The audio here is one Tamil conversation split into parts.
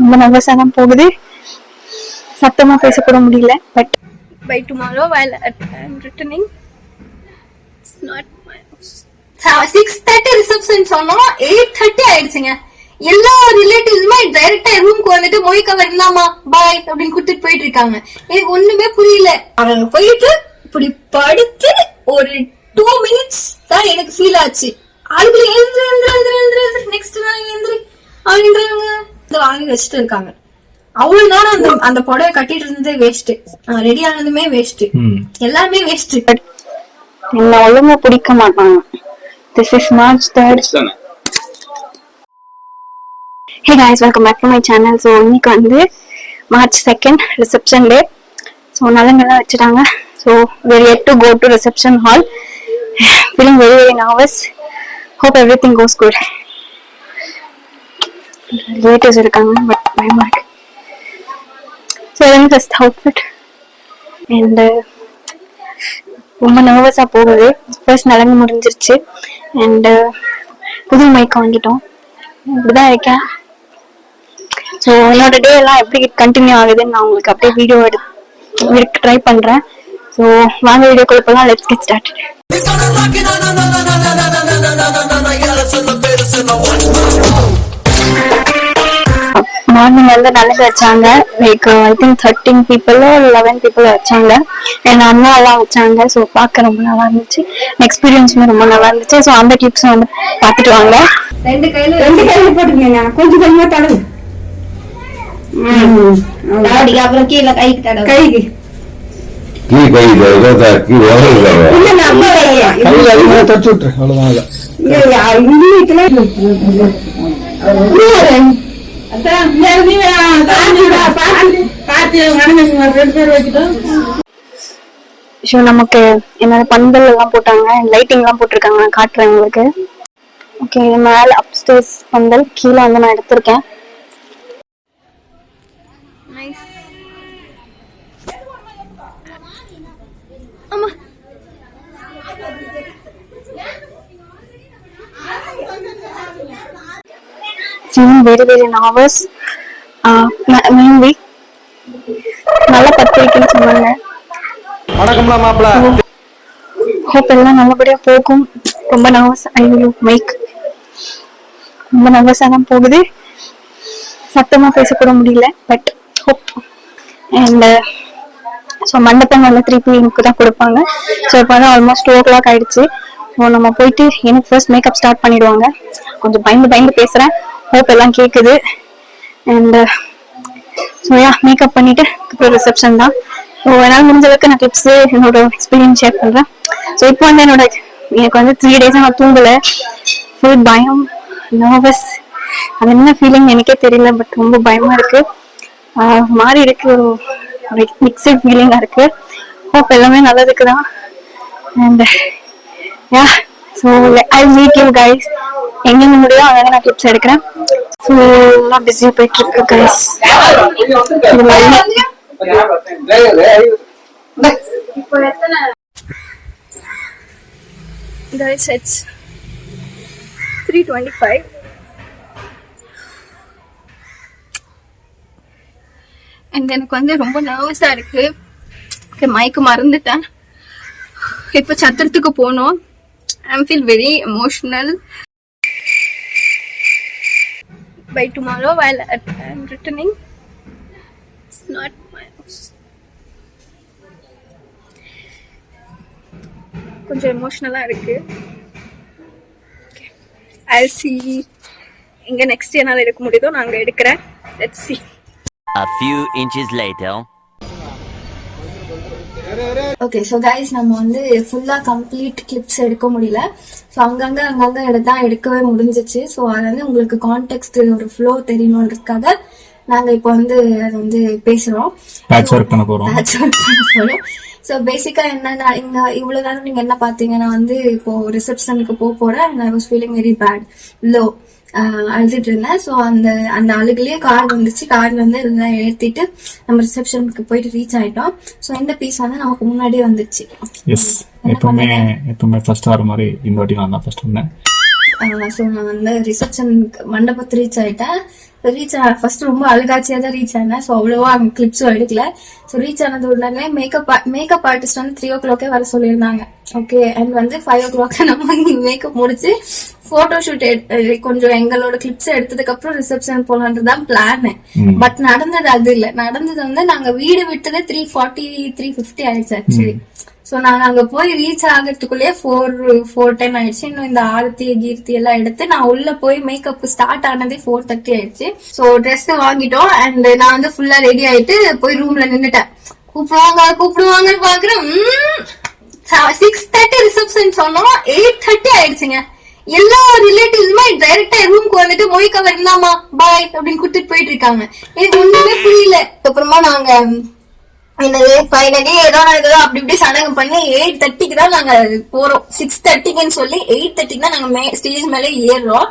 ரொம்ப நர்வஸா தான் போகுது. சத்தமா பேசக்கூட முடியல. But by tomorrow while I'm returning, it's not my 6:30 reception சொன்னோம், 8:30 ஆயிடுச்சுங்க. எல்லா ரிலேட்டிவ்ஸுமே டைரக்டா ரூம்க்கு வந்துட்டு மொய் கவர் இல்லாமா பாய் அப்படின்னு கொடுத்துட்டு போயிட்டு இருக்காங்க. எனக்கு ஒண்ணுமே புரியல. அவங்க போயிட்டு இப்படி படுத்து ஒரு 2 minutes தான் எனக்கு ஃபீல் ஆச்சு. அதுக்குள்ள எழுந்துரு நெக்ஸ்ட் எழுந்துரு அப்படின்றவங்க வாங்கி வச்சுட்டு இருக்காங்க. அவ்வளவு நேரம் அந்த புடவை கட்டிட்டு இருந்ததே வேஸ்ட், ரெடி ஆனதுமே வேஸ்ட், எல்லாமே வேஸ்ட். என்ன ஒழுங்கா பிடிக்க மாட்டாங்க. This is March 3rd. Hey guys, welcome back to my channel. So இன்னைக்கு வந்து March 2nd reception day. So நலங்கெல்லாம் வச்சுட்டாங்க. So we are yet to go to reception hall. Feeling very very nervous. Hope everything goes good. Relatives இருக்காங்க but பயமா இருக்கு. So then first outfit and ரொம்ப நர்வஸா போகுது. ஃபர்ஸ்ட் நலங்கு முடிஞ்சிருச்சு அண்ட் புது மைக் வாங்கிட்டோம். இப்படிதான் இருக்கேன். ஸோ என்னோட டே எல்லாம் எப்படி கண்டினியூ ஆகுதுன்னு நான் உங்களுக்கு அப்படியே வீடியோ எடுக்க ட்ரை பண்றேன். ஸோ வாங்க வீடியோக்குள்ள போகலாம். Let's get start. மார்னிங் வந்து நல்லது வச்சாங்க. Like I think 13 people or 11 people வச்சாங்க. என் அம்மா எல்லாம் வச்சாங்க. ஸோ பார்க்க ரொம்ப நல்லா இருந்துச்சு. எக்ஸ்பீரியன்ஸுமே ரொம்ப நல்லா இருந்துச்சு. ஸோ அந்த டிப்ஸும் வந்து பார்த்துட்டு வாங்க. ரெண்டு கையில போட்டுருங்க. கொஞ்சம் கொஞ்சமா தடவு. அப்புறம் கீழே கைக்கு தடவு. கைக்கு நமக்கு என்னோட பந்தல் எல்லாம் போட்டாங்க, லைட்டிங் எல்லாம் போட்டிருக்காங்க. நான் காட்டுறேன் உங்களுக்கு. ஓகே, மேல அப்ஸ்டேர்ஸ் பந்தல், கீழே வந்து நான் எடுத்திருக்கேன். very very nervous. mainly நல்ல பத்திரிக்கைன்னு சொன்னாங்க. ஹோப் எல்லாம் நல்லபடியா போகும். ரொம்ப நர்வஸ். ஐயோ மைக் ரொம்ப நர்வஸா தான் போகுது. சத்தமா பேசக்கூட முடியல. பட் ஹோப் அண்ட் ஸோ மண்டபம் வந்து 3 PM தான் கொடுப்பாங்க. ஸோ இப்போ வந்து ஆல்மோஸ்ட் 2 o'clock ஆயிடுச்சு. ஸோ நம்ம போயிட்டு எனக்கு ஃபர்ஸ்ட் மேக்கப் ஸ்டார்ட் பண்ணிடுவாங்க. கொஞ்சம் பயந்து பேசுறேன். ஹோப் எல்லாம் கேட்குது. அண்ட் ஸோ மேக்கப் பண்ணிட்டு அப்புறம் ரிசப்ஷன் தான். ஸோ என்னால் முடிஞ்ச அளவுக்கு நான் டிப்ஸு என்னோட எக்ஸ்பீரியன்ஸ் ஷேர் பண்ணுறேன். ஸோ இப்போ வந்து எனக்கு வந்து 3 days நான் தூங்கலை. ஃபுல் பயம், நர்வஸ். அது என்ன ஃபீலிங் எனக்கே தெரியல. பட் ரொம்ப பயமா இருக்கு. மாறி இருக்கு. ஒரு மிக்சட் ஃபீலிங்கா இருக்கு. ஹோப் எல்லாமே நல்லதுக்கு தான். And so I meet you guys. எங்கெங்க முடியும் அங்கே நான் டிப்ஸ் எடுக்கிறேன். ஸோ எல்லாம் பிஸியாக போயிட்டு இருக்கு கைஸ். Guys, it's 3:25. அண்ட் எனக்கு வந்து ரொம்ப நர்வஸா இருக்கு. மைக்கு மறந்துட்டேன். இப்ப சத்திரத்துக்கு போனோம். I feel very emotional. By tomorrow while I'm returning, it's not my house. கொஞ்சம் எமோஷனலா இருக்கு. I'll see எங்க நெக்ஸ்ட் என்னால எடுக்க முடியுதோ நான் அங்க எடுக்கிறேன். Let's see. A few inches later. Okay, so guys நம்ம வந்து ஃபுல்லாக கம்ப்ளீட் கிளிப்ஸ் எடுக்க முடியல. ஸோ அங்கங்கே எடுக்கவே முடிஞ்சிச்சு. ஸோ அது வந்து உங்களுக்கு கான்டெக்ட் ஒரு ஃப்ளோ தெரியணுன்றதுக்காக நாங்கள் இப்போ வந்து அது வந்து பேசுகிறோம். பேட்ச் ஒர்க் பண்ண போகிறோம். ஸோ பேசிக்காக என்னன்னா, இங்கே இவ்வளோ நேரம் நீங்கள் என்ன பார்த்தீங்கன்னா வந்து இப்போ ரிசப்ஷனுக்கு போகிறேன். And I was feeling very bad, low, அழுதுட்டு இருந்தேன். ஸோ அந்த அழுகுலயே கார் வந்துச்சு. கார்ல வந்து எல்லாம் ஏற்றிட்டு நம்ம ரிசப்ஷனுக்கு போயிட்டு ரீச் ஆயிட்டோம். ஸோ இந்த பீஸ் வந்து நமக்கு முன்னாடியே வந்துச்சு. எப்பவுமே ஃபர்ஸ்ட் வர மாதிரி இந்த வாட்டி நான் தான் ஃபர்ஸ்ட் வந்தேன். ஸோ நான் வந்து ரிசப்ஷனுக்கு மண்டபத்து ரீச் ஆயிட்டேன். ரீச் ஃபர்ஸ்ட் ரொம்ப அழுகாச்சியா தான் ரீச் ஆனேன். ஸோ அவ்வளவா அங்க கிளிப்ஸும் எடுக்கல. ஸோ ரீச் ஆனது உடனே மேக்கப் ஆர்டிஸ்ட் வந்து 3 o'clock வர சொல்லியிருந்தாங்க. ஓகே, அண்ட் வந்து 5 o'clock நம்ம மேக்கப் முடிச்சு போட்டோ ஷூட் கொஞ்சம் எங்களோட கிளிப்ஸ் எடுத்ததுக்கு அப்புறம் ரிசப்ஷன் போலான்றதுதான் பிளான். பட் நடந்தது அது இல்ல. நடந்தது வந்து நாங்க வீடு விட்டது 3:40 3:50 ஆயிடுச்சு ஆக்சுவலி. சோ நாங்க அங்க போய் ரீச் ஆகிறதுக்குள்ளேயே 4:10 ஆயிடுச்சு. இன்னும் இந்த ஆரத்தி கீர்த்தி எல்லாம் எடுத்து நான் உள்ள போய் மேக்கப் ஸ்டார்ட் ஆனதே 4:30 ஆயிடுச்சு. சோ ட்ரெஸ் வாங்கிட்டோம் அண்ட் நான் வந்து ஃபுல்லா ரெடி ஆயிட்டு போய் ரூம்ல நின்னுட்டேன். கூப்பிடுவாங்கன்னு பாக்குறேன். 6:30 ரிசப்ஷன் சொன்னோம், 8:30 ஆயிடுச்சுங்க. எல்லா ரிலேட்டிவ்ஸுமே டைரக்டா ரூம்க்கு வந்துட்டு மொய்க்க வரலாமா பாய் அப்படின்னு கூட்டிட்டு போயிட்டு இருக்காங்க. எனக்கு ஒண்ணுமே புரியல. அப்புறமா நாங்க என்னது ஃபைனலி ஏதோ அப்படி இப்படி சடங்கு பண்ணி 8:30 தான் நாங்க போறோம். 6:30ன்னு சொல்லி 8:30 தான் நாங்க ஸ்டேஜ் மேல ஏறுறோம்.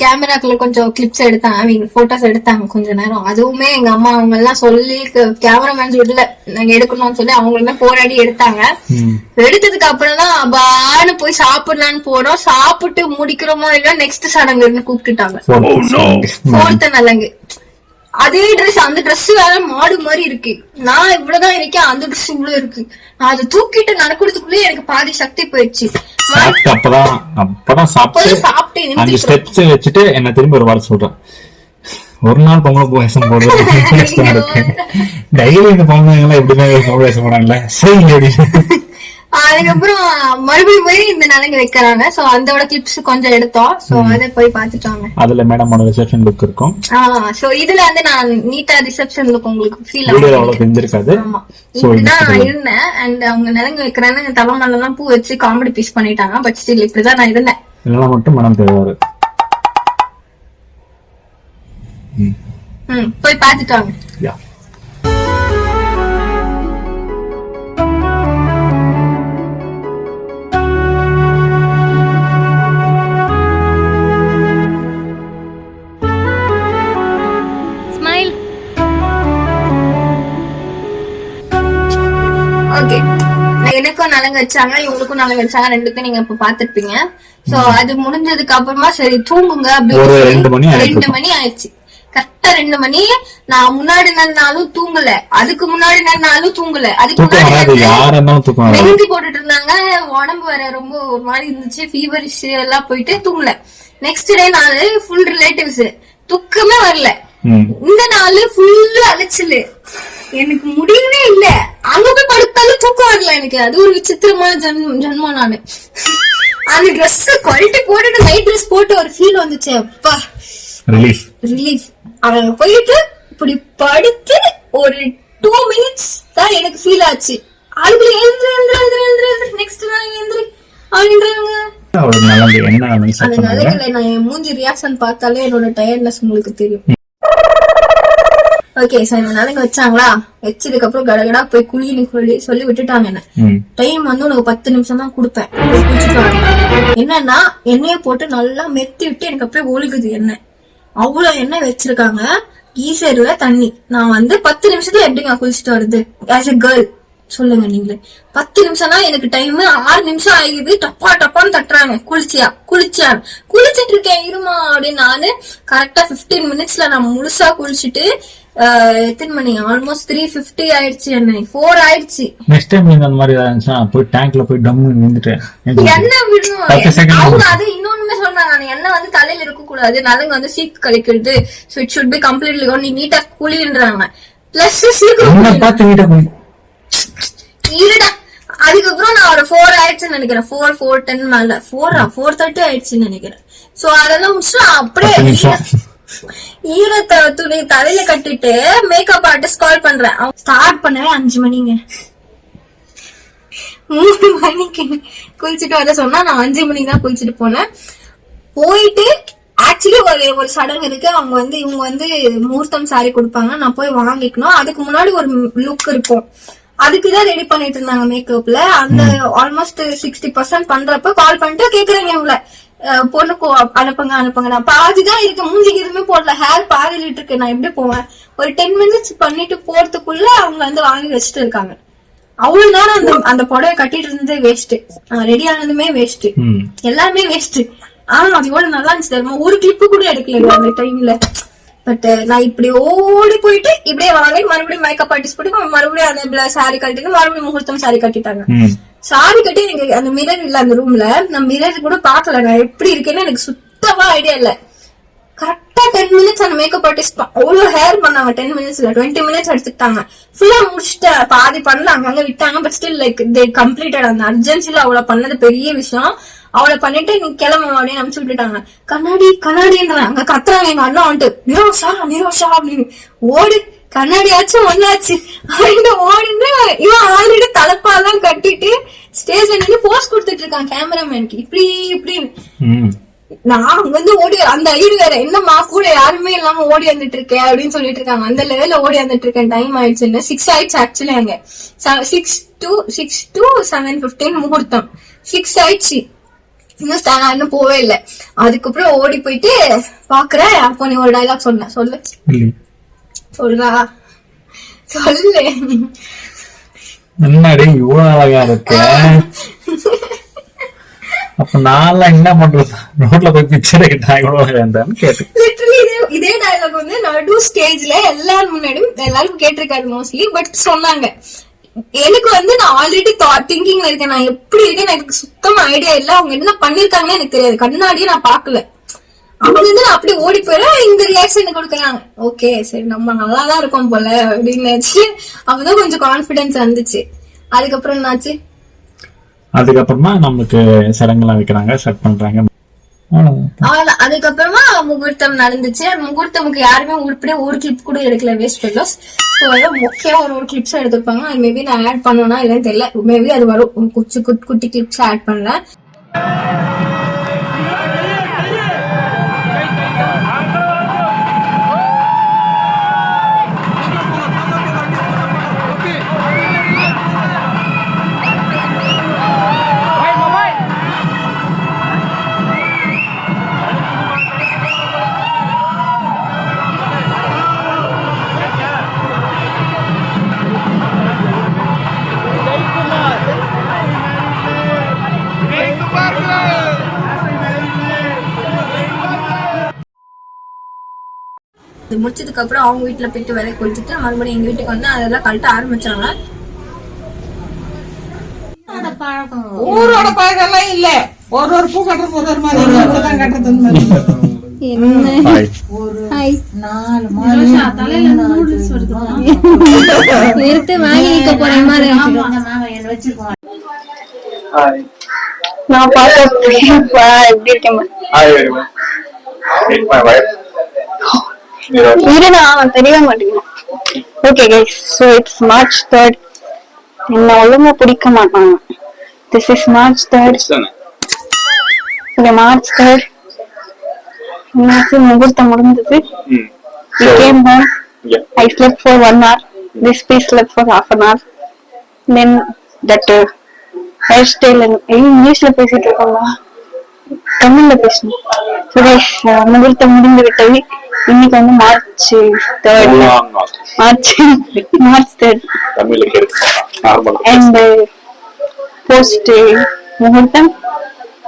கேமராக்குள்ள கொஞ்சம் கிளிப்ஸ் எடுத்தாங்க, ஐ மீன் போட்டோஸ் எடுத்தாங்க கொஞ்ச நேரம். அதுவுமே எங்க அம்மா அவங்க எல்லாம் சொல்லி கேமராமேன் விடல நாங்க எடுக்கணும்னு சொல்லி அவங்களுமே போராடி எடுத்தாங்க. எடுத்ததுக்கு அப்புறம் தான் பான்னு போய் சாப்பிடலான்னு போறோம். சாப்பிட்டு முடிக்கிறோமோ இல்ல நெக்ஸ்ட் சடங்குன்னு கூப்பிட்டுட்டாங்க. 4th நலங்கு. அதே ட்ரெஸ், அந்த ட்ரெஸ் வேற மாடு மாதிரி இருக்கு. நான் இவ்வளவுதான் இருக்கேன், அந்த ட்ரெஸ் இவ்வளவு இருக்கு. நான் அதை தூக்கிட்டு நடக்கிறதுக்குள்ளே எனக்கு பாதி சக்தி போயிடுச்சு. அப்பதான் சாப்பிட்டு வச்சுட்டு என்ன திரும்பி ஒரு வாரம் சொல்றேன், ஒரு நாள் பொங்கல் பாயசம் போடுறது டெய்லி இந்த பொங்கல் எப்படிதான் பொங்கல் பாயசம் போறாங்களே சரி. அதுக்கப்புறம் மறுபடியும் போய் இந்த நலங்கு வைக்கிறாங்க. சோ அதோட கிளிப்ஸ் கொஞ்சம் எடுத்தோம். சோ அதை போய் பாத்துட்டாங்க. அதுல மேடமோட ரிசப்ஷன் லுக் இருக்கும். சோ இதுல வந்து நான் நீட்டா ரிசப்ஷன் லுக் உங்களுக்கு ஃபீல் தெரிஞ்சிருக்காது. ஆமா, இப்படிதான் நான் இருந்தேன். அண்ட் அவங்க நலங்கு வைக்கிறாங்க, தலைமையில எல்லாம் பூ வச்சு காமெடி பீஸ் பண்ணிட்டாங்க. பட் ஸ்டில் இப்படிதான் நான் இருந்தேன். இதெல்லாம் மட்டும் மேடம் தெரியாது. போய் பாத்துட்டாங்க. எனக்கும் நலங்கு வச்சாங்க, இவங்களுக்கும் நலங்கு வச்சாங்க. ரெண்டுக்கும் நீங்க இப்ப பாத்துருப்பீங்க. சோ அது முடிஞ்சதுக்கு அப்புறமா சரி தூங்குங்க அப்படின்னு 2 மணி ஆயிடுச்சு. கரெக்டா 2 மணி. நான் முன்னாடி நாளும் தூங்கல, அதுக்கு முன்னாடி நாளும் தூங்கல. அதுக்கு முன்னாடி மெஹந்தி போட்டுட்டு இருந்தாங்க. உடம்பு வர ரொம்ப ஒரு மாதிரி இருந்துச்சு, ஃபீவரிஷ் எல்லாம் போயிட்டு தூங்கல. நெக்ஸ்ட் டே நாளு ஃபுல் ரிலேட்டிவ்ஸ், தூக்கமே வரல. இந்த நாள் ஃபுல்லு அலைச்சலு, எனக்கு முடியவே இல்ல. அங்க போய் படுத்தாலும் தூக்கம் வரல எனக்கு. அது ஒரு விசித்திரமான ஜன்மம். நானு அந்த ட்ரெஸ் குவாலிட்டி போட்டுட்டு நைட் ட்ரெஸ் போட்டு ஒரு ஃபீல் வந்துச்சு. அப்பா ரிலீஃப். அவங்க போயிட்டு இப்படி படுத்து ஒரு 2 minutes தான் எனக்கு ஃபீல் ஆச்சு. அதுக்குள்ள எழுந்துரு நெக்ஸ்ட் நாள் எழுந்துரு அப்படின்றாங்க. அதனால நான் என் மூஞ்சி ரியாக்ஷன் பார்த்தாலே என்னோட டயர்ட்னஸ் உங்களுக்கு தெரியும். ஓகே, சோ இந்த நலங்கு வச்சாங்களா, வச்சதுக்கு அப்புறம் கடகடா போய் குளின்னு சொல்லி விட்டுட்டாங்க. என்ன டைம் வந்து உனக்கு 10 நிமிஷம் தான் கொடுப்பேன், போய் குளிச்சுட்டு வரேன். என்னன்னா எண்ணெய போட்டு நல்லா மெத்தி விட்டு எனக்கு அப்படியே ஒழுகுது எண்ணெய். அவ்வளவு எண்ணெய் வச்சிருக்காங்க. ஈசர்ல தண்ணி. நான் வந்து 10 நிமிஷத்துல எப்படிங்க குளிச்சுட்டு வருது ஆஸ் எ கேர்ள் சொல்லுங்க நீங்களே. 10 நிமிஷம்னா எனக்கு டைம் 6 நிமிஷம் ஆகுது. டப்பான்னு தட்டுறாங்க. குளிச்சிட்டு இருக்கேன் இருமா அப்படின்னு. நானு கரெக்டா 15 minutesல நான் முழுசா குளிச்சுட்டு எத்தனை மணி ஆல்மோஸ்ட் 3:50 ஆயிடுச்சு. என்ன 4 ஆயிடுச்சு. நெக்ஸ்ட் டைம் நீங்க அந்த மாதிரி இருந்துச்சா போய் டேங்க்ல போய் டம்னு நின்னுட்டேன். எண்ணெய் விடணும். அவங்க அது இன்னொன்னுமே சொல்றாங்க, எண்ணெய் வந்து தலையில இருக்க கூடாது, நலங்கு வந்து சீக்கு கழிக்கிறது. So it should be completely நீ நீட்டா குளின்றாங்க. பிளஸ் சீக்கிரம் இருடா. அதுக்கப்புறம் நான் ஒரு 4 ஆயிடுச்சுன்னு நினைக்கிறேன். 4:10 மேல 4:30 ஆயிடுச்சுன்னு நினைக்கிறேன். சோ அதெல்லாம் முடிச்சு அப்படியே ஈரத்தை துணி தலையில கட்டிட்டு மேக்கப் ஆர்டிஸ்ட் கால் பண்றேன். ஸ்டார்ட் பண்ணவே 5 மணிங்க. 3 மணிக்கு குளிச்சுட்டு வர சொன்னா நான் 5 மணிக்கு தான் குளிச்சுட்டு போனேன். போயிட்டு ஆக்சுவலி ஒரு சடங்கு இருக்கு. இவங்க வந்து முகூர்த்தம் சாரி கொடுப்பாங்க. நான் போய் வாங்கிக்கணும். அதுக்கு முன்னாடி ஒரு லுக் இருக்கும், அதுக்குதான் ரெடி பண்ணிட்டு இருந்தாங்க மேக்கப்ல. அந்த ஆல்மோஸ்ட் 60% பண்றப்ப கால் பண்ணிட்டு கேக்குறாங்க இவங்கள, பொண்ணுக்கு அனுப்புங்க. நான் பாதிதான் இருக்கு, மூஞ்சிக்கு எதுவுமே போடல, ஹேர் பாதிலிட்டு இருக்கு. நான் எப்படி போவேன்? ஒரு 10 minutes பண்ணிட்டு போறதுக்குள்ள அவங்க வந்து வாங்கி வச்சுட்டு இருக்காங்க. அவ்வளவு நேரம் அந்த புடவை கட்டிட்டு இருந்ததே வேஸ்ட், ரெடி ஆனதுமே வேஸ்ட், எல்லாமே வேஸ்ட். அது எவ்வளவு நல்லா இருந்துச்சு தெரியுமா, ஒரு கிளிப்பு கூட எடுக்கல அந்த டைம்ல. பட் நான் இப்படி ஓடி போயிட்டு இப்படியே வாங்கி மறுபடியும் மேக்கப் ஆர்டிஸ்ட் போட்டு மறுபடியும் அந்த சாரி கட்டிட்டு மறுபடியும் முகூர்த்தம் சாரி கட்டிட்டாங்க. சாரி கட்டி எனக்கு அந்த மிரர் இல்ல அந்த ரூம்ல, நான் மிரர் கூட பாக்கல நான் எப்படி இருக்கேன்னு எனக்கு சுத்தமா ஐடியா இல்ல. கரெக்டா 10 மினிட்ஸ் அந்த மேக்கப் ஆர்டிஸ்ட் அவ்வளவு ஹேர் பண்ணாங்க. 10 மினிட்ஸ் இல்ல 20 மினிட்ஸ் எடுத்துட்டாங்க. ஃபுல்லா முடிச்சுட்டு பாதி பண்ணாங்க, அங்க விட்டாங்க. But still like they completed. அந்த அர்ஜென்சில அவ்வளவு பண்ணது பெரிய விஷயம். அவளை பண்ணிட்டு நீ கிளம்ப அப்படின்னு அனுப்பிச்சு விட்டுட்டாங்க. கண்ணாடி கண்ணாடின்றாங்க, அங்க கத்துறாங்க எங்க அண்ணா வந்துட்டு நிரோஷா நிரோஷா அப்படின்னு. ஓடு கண்ணாடியாச்சும் ஒன்னாச்சு அப்படின்னு ஓடிட்டு இவன் ஆல்ரெடி தலைப்பாலாம் கட்டிட்டு ஸ்டேஜ்ல நின்று போஸ்ட் கொடுத்துட்டு இருக்கான் கேமராமேனுக்கு இப்படி இப்படின்னு. நான் அங்க வந்து ஓடி அந்த ஐடு வேற என்னம்மா கூட யாருமே இல்லாம ஓடி வந்துட்டு இருக்கேன் அப்படின்னு சொல்லிட்டு இருக்காங்க. அந்த லெவல்ல ஓடி வந்துட்டு இருக்கேன். டைம் ஆயிடுச்சுன்னு 6 ஆயிடுச்சு ஆக்சுவலி. அங்க 6 to 7:15 முகூர்த்தம். 6 ஆயிடுச்சு. இன்னும் போவே இல்லை. அதுக்கப்புறம் ஓடி போயிட்டு பாக்குறேன். அப்போ நீ ஒரு டைலாக் சொன்ன சொல்லு சொல்றா சொல்லு. முன்னாடி இவ்வளவு அழகா இருக்கு. அப்ப நான் என்ன பண்றது, ரோட்ல போய் பிக்சர் கேட்டு இதே டைலாக் வந்து நடு ஸ்டேஜ்ல எல்லாரும் முன்னாடியும் எல்லாருக்கும் கேட்டிருக்காரு மோஸ்ட்லி. பட் சொன்னாங்க. எனக்கு வந்து நான் ஆல்ரெடி திங்கிங்ல இருக்கேன். நான் எப்படி இருக்கேன் எனக்கு சுத்தமா ஐடியா இல்ல. அவங்க என்ன பண்ணிருக்காங்கன்னு எனக்கு தெரியாது. கண்ணாடியே நான் பாக்கல. அவங்க வந்து நான் அப்படி ஓடி போயிடுறேன். இந்த ரியாக்ஷன் கொடுக்குறாங்க. ஓகே சரி நம்ம நல்லாதான் இருக்கோம் போல அப்படின்னு அப்பதான் கொஞ்சம் கான்பிடன்ஸ் வந்துச்சு. அதுக்கப்புறம் என்னாச்சு, அதுக்கப்புறமா நமக்கு சடங்குலாம் வைக்கிறாங்க, ஸ்டார்ட் பண்றாங்க. அதுக்கப்புறமா முகூர்த்தம் நடந்துச்சு. முகூர்த்தமுக்கு யாருமே உருப்படியா ஒரு கிளிப் கூட எடுக்கல, வேஸ்ட் ஃபெல்லோஸ். ஸோ முக்கியம் ஒரு கிளிப்ஸ் எடுத்துருப்பாங்க. அது மேபி நான் ஆட் பண்ணுவேனா இல்லன்னு தெரியல. மேபி அது வரும். குட்டி கிளிப்ஸ் ஆட் பண்ணல. முடிச்சதுக்கு அப்புறம் அவங்க வீட்டுல போயிட்டு வேலை கொடுத்துட்டு மறுபடியும் எங்க வீட்டுக்கு வந்து அதெல்லாம் கழட்ட ஆரம்பிச்சாங்க. ஊரோட பழக்கம் இல்ல. ஒரு பூ கட்டுறது ஒரு மாதிரி கட்டுறது. நான் தெரியவே மாட்டேங்குது. Okay guys, so it's March 3rd. என்ன ஒழுங்கா பிடிக்க மாட்டாங்க. This is March 3rd. March 3rd. முகூர்த்தம் முடிஞ்சது. We came home. I slept for 1 hour. This piece slept for half an hour. Then that hairstyle இங்கிலீஷ்ல பேசிட்டு இருக்கோம்ல, தமிழ்ல பேசணும். So guys, முகூர்த்தம் முடிந்து விட்டது. இன்னைக்கு வந்து March 3rd and post முகூர்த்தம்.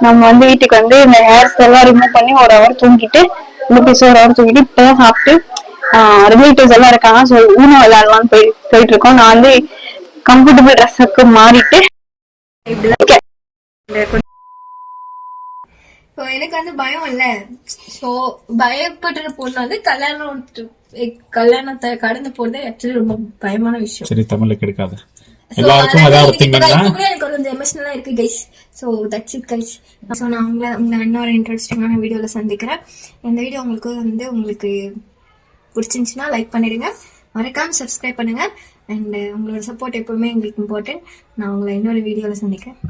நம்ம வந்து வீட்டுக்கு வந்து இந்த ஹேர்ஸ் எல்லாம் ரிமூவ் பண்ணி ஒரு ஹவர் தூங்கிட்டு, இந்த பீஸ் ஒரு ஹவர் தூங்கிட்டு இப்பதான் சாப்பிட்டு ரிலேட்டிவ்ஸ் எல்லாம் இருக்காங்க. ஸோ ஊனம் விளையாடலாம்னு போயிட்டு இருக்கோம். நான் வந்து கம்ஃபர்டபுள் ட்ரெஸ்ஸுக்கு மாறிட்டு எனக்கு வந்து பயம் இல்ல. சோ பயப்படுற பொண்ணு வந்து கல்யாணத்தை கடந்து போறது ஆக்சுவலி ரொம்ப பயமான விஷயம். சரி தமிழ்ல கிடைக்காது. எல்லாருக்கும் அதாவது எனக்கு கொஞ்சம் எமோஷனலா இருக்கு guys. So that's it guys. So நான் உங்களை இன்னொரு இன்ட்ரெஸ்டிங்கான வீடியோவில் சந்திக்கிறேன். இந்த வீடியோ உங்களுக்கு பிடிச்சிருந்துச்சுன்னா லைக் பண்ணிடுங்க, மறக்காம சப்ஸ்கிரைப் பண்ணுங்க. அண்ட் உங்களோட சப்போர்ட் எப்பவுமே எங்களுக்கு இம்பார்ட்டன்ட். நான் உங்களை இன்னொரு வீடியோவில் சந்திக்கிறேன்.